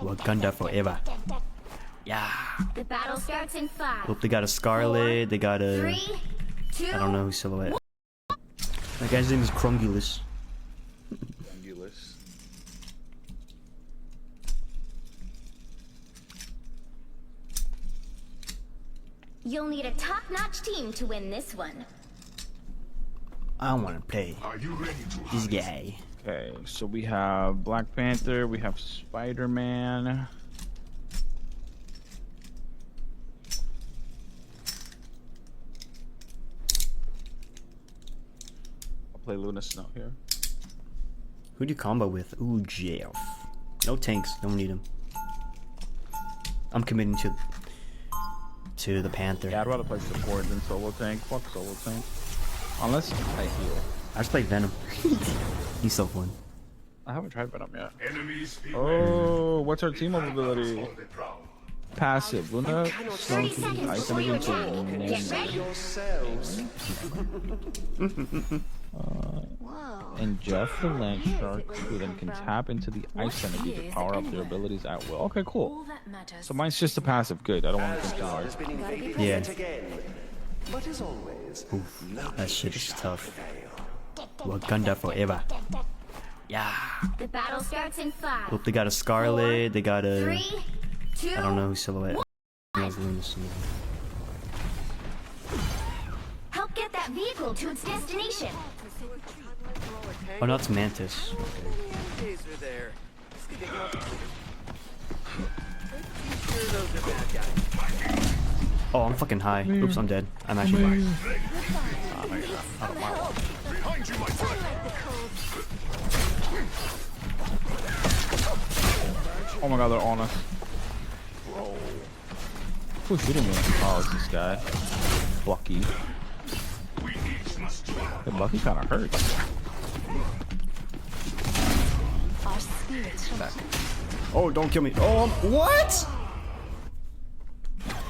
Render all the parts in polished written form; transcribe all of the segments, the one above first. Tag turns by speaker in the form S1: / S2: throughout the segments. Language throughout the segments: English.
S1: Wakanda forever. Yeah.
S2: The battle starts in 5.
S1: Hope they got a Scarlet. They got a.
S2: 3, 2.
S1: I don't know who's Silhouette. That guy's name is Crungulus.
S3: Crungulus.
S2: You'll need a top-notch team to win this one.
S1: I want to play
S4: Are you ready to
S1: this
S4: hunt?
S1: guy.
S3: Okay, so we have Black Panther, we have Spider-Man. I'll play Luna Snow here.
S1: Who do you combo with? Ooh, Jeff. No tanks. Don't need him. I'm committing to the Panther.
S3: Yeah, I'd rather play support than solo tank. Fuck solo tank. Unless I heal.
S1: I just played Venom. He's so fun.
S3: I haven't tried Venom yet.
S4: Enemies be
S3: Oh, what's our team up ability?
S4: ready. On the prowl.
S3: Passive. Luna, Snow,
S2: 30 seconds
S3: Ice
S2: before your
S3: Energy,
S2: turn. Get ready.
S5: Yourselves.
S2: Whoa.
S3: and Jeff the Land Shark, who then can tap into the Ice Energy to power up their abilities at will. Okay, cool.
S6: All that matters.
S3: So mine's just a passive. Good. I don't want to think too
S5: Asgard
S3: hard.
S5: has been invaded
S1: Yeah.
S5: yet again. But as always,
S1: That shit is tough. Wakanda forever. Yeah.
S2: The battle starts in 5.
S1: Hope they got a Scarlet. They got a.
S2: 3, 2.
S1: I don't know who's Silhouette.
S2: Help get that vehicle to its destination.
S1: Oh, no, it's Mantis.
S5: days are there. Sure those are bad guys.
S1: Oh, I'm fucking high. Oops, I'm dead. I'm actually fine.
S4: Behind you, my friend.
S3: Oh my god, they're on us. Who's shooting me? Oh, it's this guy. Bucky.
S4: We each must dwell.
S3: Hey, Bucky kind of hurts.
S6: Our spirits from
S1: Oh, don't kill me. Oh, what?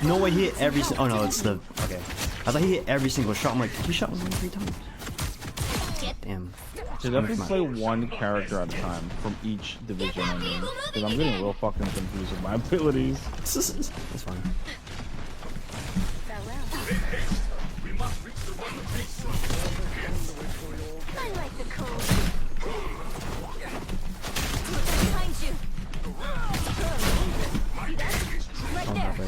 S1: No way he hit every oh no, it's the okay. I thought he hit every single shot. I'm like, he shot me 3 times. Damn.
S3: So definitely play one character at a time from each division. I mean, because I'm getting real fucking confused with my abilities.
S1: That's fine.
S4: We must reach the one
S2: I like the cold. Behind you. Right
S1: Don't
S2: there.
S1: have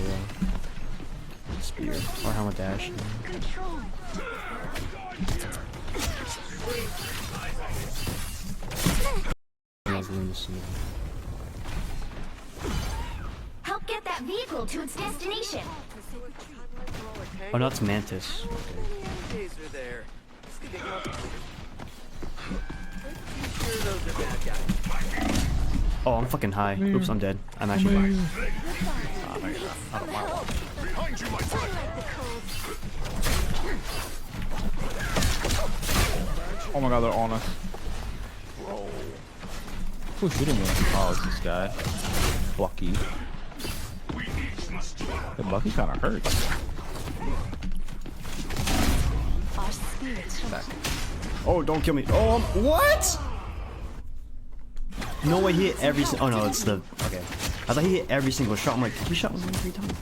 S1: a spear or helmet dash.
S2: Control. Help get that vehicle to its destination.
S1: Oh, no, it's Mantis.
S5: Days are there. Sure those are bad guys.
S1: Oh, I'm fucking high. Oops, I'm dead. I'm actually fine.
S4: behind you, my friend.
S3: Oh my god, they're on us. Who's shooting me? Oh, it's this guy. Bucky.
S4: We each must dwell.
S3: Hey, Bucky kind of hurts.
S6: our spirits from
S1: Oh, don't kill me. Oh, what? No way he hit every oh no, it's the okay. I thought he hit every single shot. I'm like, he shot me 3 times.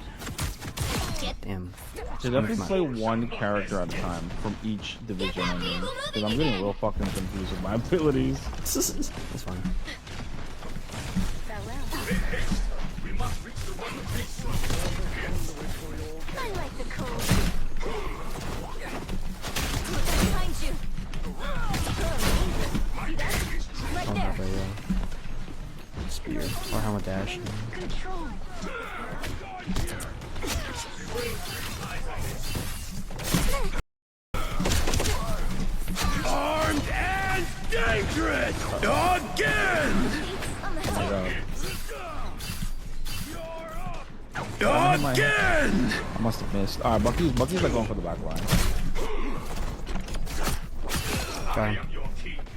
S1: Damn.
S3: So definitely play one character at a time from each division. I mean, because I'm getting real fucking confused with my abilities.
S1: That's fine.
S4: We must reach the one
S2: I like the cold. Behind you. Right
S1: Don't
S2: there.
S1: have a spear or helmet dash.
S2: Control.
S4: armed and dangerous again. Again.
S3: I must have missed. Alright, Bucky's like going for the back line.
S1: Got him.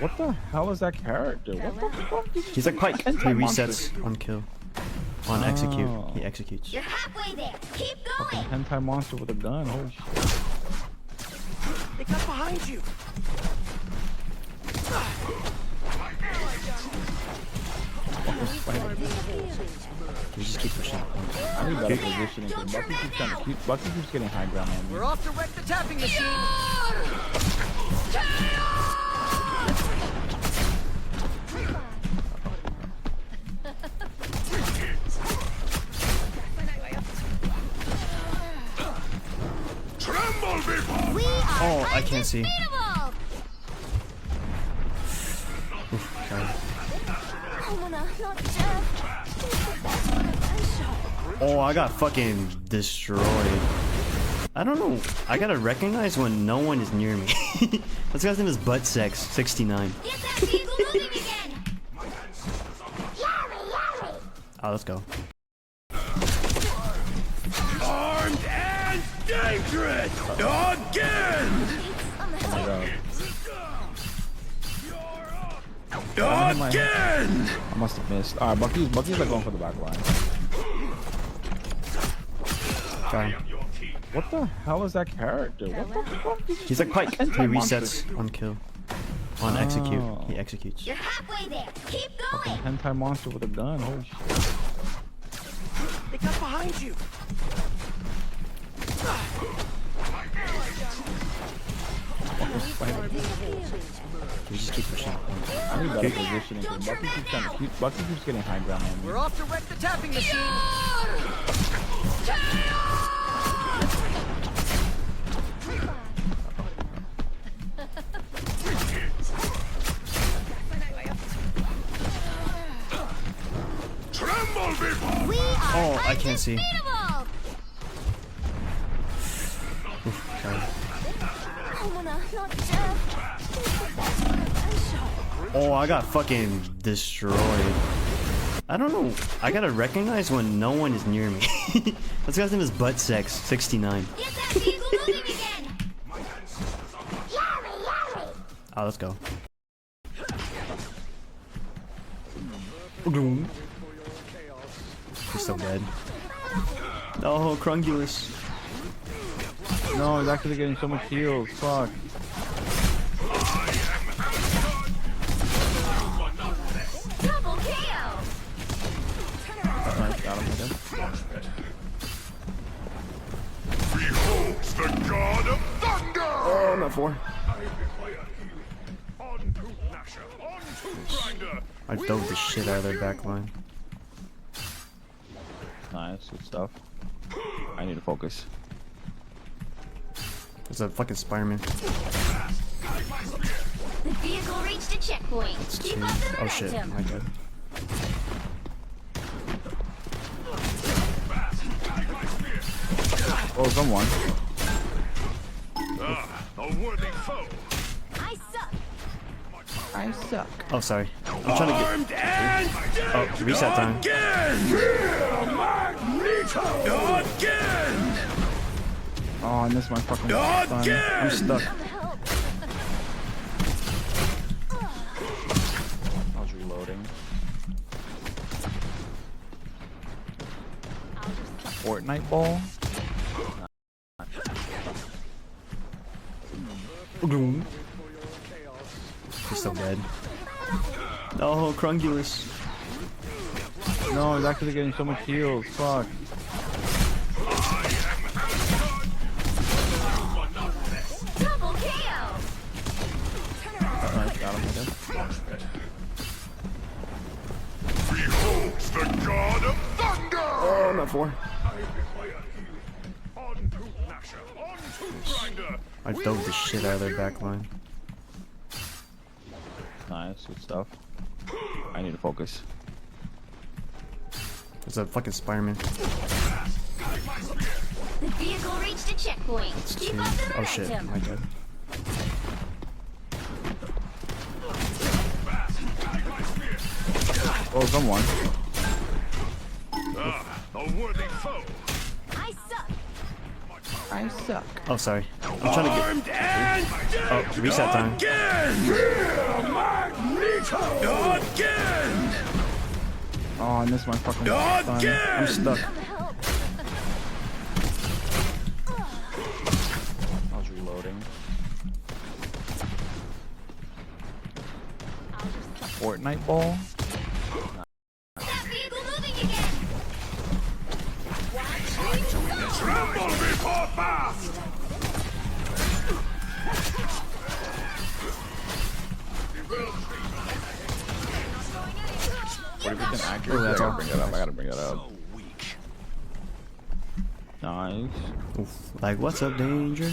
S3: What the hell is that character? What the fuck?
S1: He's like quite. He resets on kill. On execute.
S3: Oh.
S1: He executes.
S2: You're halfway there. Keep going.
S3: Hentai monster with a gun. Holy shit.
S5: They got behind you.
S1: We just keep pushing.
S3: I need better positioning because Bucky keeps getting high ground on me.
S5: We're off to wreck the tapping machine.
S4: Tremble before
S2: We are
S1: Oh, I can't see.
S2: unbeatable.
S1: Sorry.
S2: 어머나, not Jeff.
S1: Oh, I got fucking destroyed. I don't know. I gotta recognize when no one is near me. This guy's name is Buttsex69.
S2: Get that vehicle moving again.
S1: Oh, let's go.
S4: armed and dangerous again.
S3: Oh my god.
S4: Again.
S3: I must have missed. Alright, Bucky's like going for the back line.
S1: Try.
S3: What the hell is that character? What the fuck?
S1: He's like Pike. He resets on kill. On execute.
S3: Oh.
S1: He executes.
S2: You're halfway there. Keep going.
S3: Hentai monster with a gun. Holy shit.
S5: They got behind you.
S1: We just keep pushing.
S3: I need better positioning because Bucky keeps getting high ground on me.
S5: We're off to wreck the tapping machine.
S4: Tremble before
S2: We are
S1: Oh, I can't see.
S2: unbeatable.
S1: Sorry.
S2: 어머나, not Jeff.
S1: Oh, I got fucking destroyed. I don't know. I gotta recognize when no one is near me. This guy's name is Buttsex69.
S2: Get that vehicle moving again.
S1: Oh, let's go. Boom. He's so dead. Oh, Crungulus.
S3: No, he's actually getting so much heals. Fuck.
S2: Double KO.
S3: Alright, got him with him.
S4: beholds the god of thunder.
S1: Oh, I'm at 4.
S4: On to Lasher, on to Grinder.
S1: I dove the shit out of their back line.
S3: Nice, good stuff. I need to focus.
S1: There's a fucking Spider-Man.
S2: The vehicle reached a checkpoint. Keep up the
S1: Oh shit,
S2: momentum.
S1: my god.
S3: Oh, someone.
S4: A worthy foe.
S2: I suck.
S3: I suck.
S1: Oh, sorry. I'm trying to get.
S4: Armed and
S1: Oh, reset time.
S4: again. Magneto. Again.
S3: Oh, I missed my fucking stun.
S4: Again.
S1: I'm stuck.
S2: Help.
S3: I was reloading. Fortnite ball.
S1: Boom. He's so dead. Oh, Crungulus.
S3: No, he's actually getting so much heals. Fuck.
S2: Double KO.
S3: Alright, got him with him.
S4: Beholds the god of thunder.
S1: Oh, I'm at 4.
S4: On to Lasher, on to Grinder.
S1: I dove the shit out of their back line.
S3: Nice, good stuff. I need to focus.
S1: There's a fucking Spider-Man.
S2: The vehicle reached a checkpoint. Keep up the
S1: Oh shit,
S2: momentum.
S1: my god.
S3: Oh, someone.
S4: A worthy foe.
S2: I suck.
S3: I suck.
S1: Oh, sorry. I'm trying to get.
S4: Armed and
S1: Oh, reset time.
S4: again. Magneto. Again.
S3: Oh, I missed my fucking stun.
S1: I'm
S4: Again.
S1: stuck.
S2: Help.
S3: I was reloading. Fortnite ball.
S2: That vehicle moving again.
S4: Teleport back!
S3: 40% accuracy.
S1: that's
S3: I
S1: all.
S3: gotta bring that up. I gotta bring that up. Nice.
S1: Oof. Like, what's up, danger?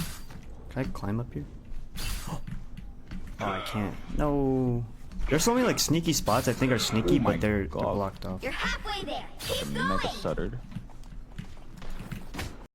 S1: Can I climb up here? Oh, I can't. No. There's so many like sneaky spots I think are sneaky,
S3: Oh my
S1: but they're
S3: God.
S1: blocked off.
S2: You're halfway there. Keep
S3: Mega
S2: going.
S3: stuttered.